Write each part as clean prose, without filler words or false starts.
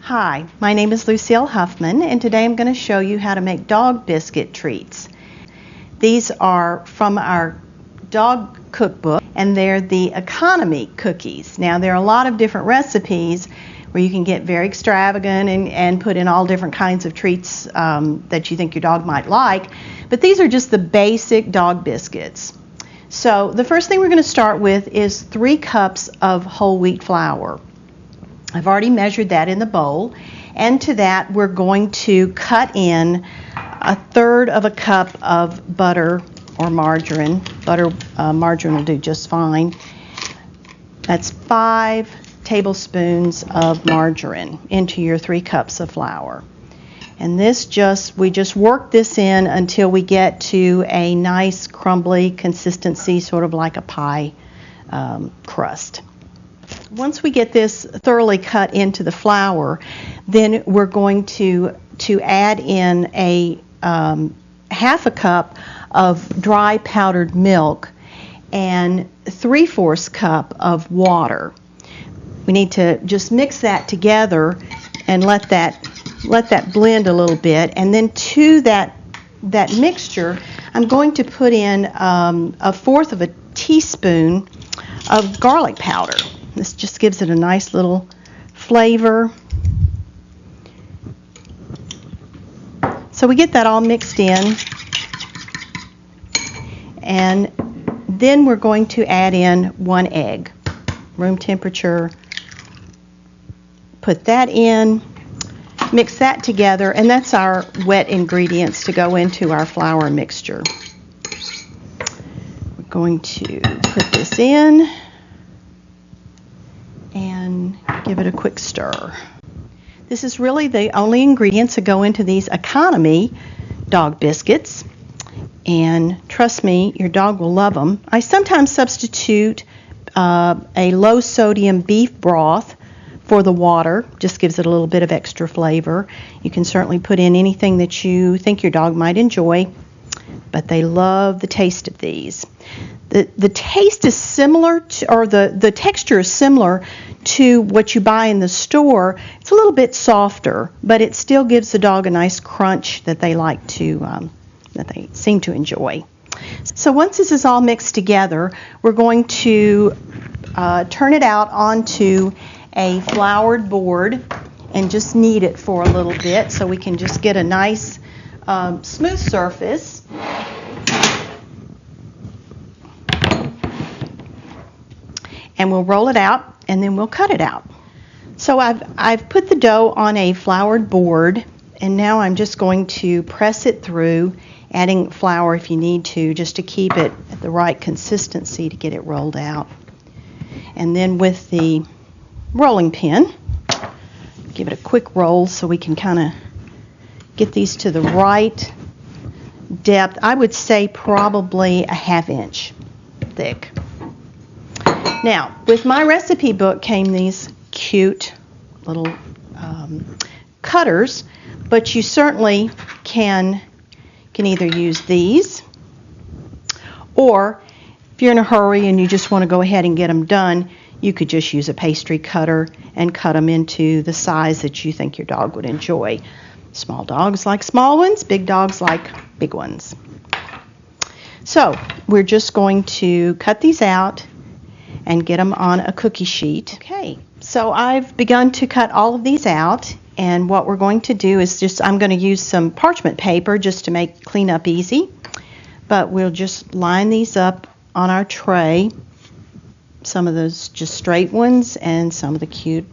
Hi, my name is Lucille Huffman, and today I'm going to show you how to make dog biscuit treats. These are from our dog cookbook, and they're the economy cookies. Now, there are a lot of different recipes where you can get very extravagant and put in all different kinds of treats that you think your dog might like, but these are just the basic dog biscuits. So the first thing we're going to start with is 3 cups of whole wheat flour. I've already measured that in the bowl, and to that we're going to cut in 1/3 of a cup of butter or margarine. Margarine will do just fine. That's 5 tablespoons of margarine into your 3 cups of flour. And we just work this in until we get to a nice crumbly consistency, sort of like a pie crust. Once we get this thoroughly cut into the flour, then we're going to add in a 1/2 cup of dry powdered milk and 3/4 cup of water. We need to just mix that together and let that blend a little bit, and then to that mixture I'm going to put in 1/4 of a teaspoon of garlic powder. This just gives it a nice little flavor. So we get that all mixed in, and then we're going to add in 1 egg, room temperature. Put that in, mix that together, and that's our wet ingredients to go into our flour mixture. We're going to put this in and give it a quick stir. This is really the only ingredients that go into these economy dog biscuits, and trust me, your dog will love them. I sometimes substitute a low sodium beef broth for the water. Just gives it a little bit of extra flavor. You can certainly put in anything that you think your dog might enjoy, but they love the taste of these. The taste is similar to, or the texture is similar to what you buy in the store. It's a little bit softer, but it still gives the dog a nice crunch that they like to, that they seem to enjoy. So once this is all mixed together, we're going to turn it out onto a floured board and just knead it for a little bit so we can just get a nice smooth surface. And we'll roll it out, and then we'll cut it out. So I've put the dough on a floured board, and now I'm just going to press it through, adding flour if you need to, just to keep it at the right consistency to get it rolled out. And then with the rolling pin, give it a quick roll so we can kind of get these to the right depth. I would say probably a 1/2 inch thick. Now, with my recipe book came these cute little cutters, but you certainly can either use these, or if you're in a hurry and you just want to go ahead and get them done, you could just use a pastry cutter and cut them into the size that you think your dog would enjoy. Small dogs like small ones, big dogs like big ones. So we're just going to cut these out and get them on a cookie sheet. Okay, so I've begun to cut all of these out, and what we're going to do is I'm going to use some parchment paper just to make cleanup easy, but we'll just line these up on our tray. Some of those just straight ones and some of the cute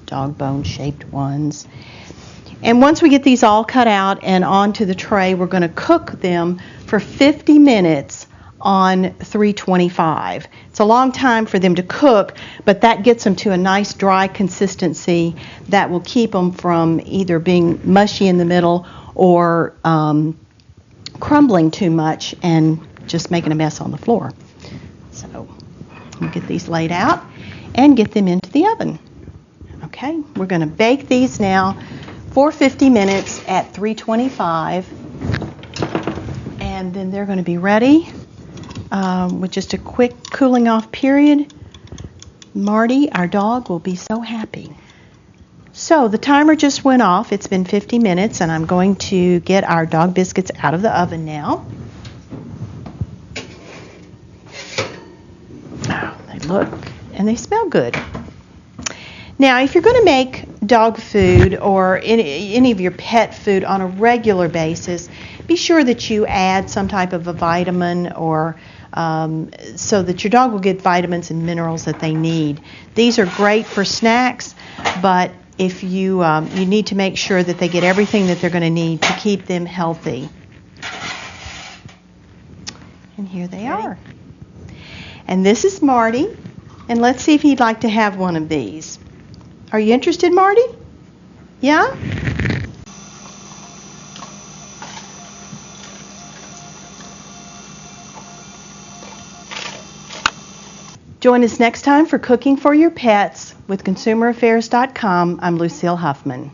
dog bone shaped ones. And once we get these all cut out and onto the tray, we're going to cook them for 50 minutes on 325. It's a long time for them to cook, but that gets them to a nice dry consistency that will keep them from either being mushy in the middle or crumbling too much and just making a mess on the floor. So we'll get these laid out and get them into the oven. Okay, we're going to bake these now for 50 minutes at 325, and then they're going to be ready with just a quick cooling off period. Marty, our dog, will be so happy. So the timer just went off. It's been 50 minutes and I'm going to get our dog biscuits out of the oven now. Oh, they look and they smell good. Now, if you're going to make dog food or any of your pet food on a regular basis, be sure that you add some type of a vitamin or so that your dog will get vitamins and minerals that they need. These are great for snacks, but if you need to make sure that they get everything that they're going to need to keep them healthy. And here they are. And this is Marty, and let's see if he'd like to have one of these. Are you interested, Marty? Yeah? Join us next time for Cooking for Your Pets with ConsumerAffairs.com. I'm Lucille Huffman.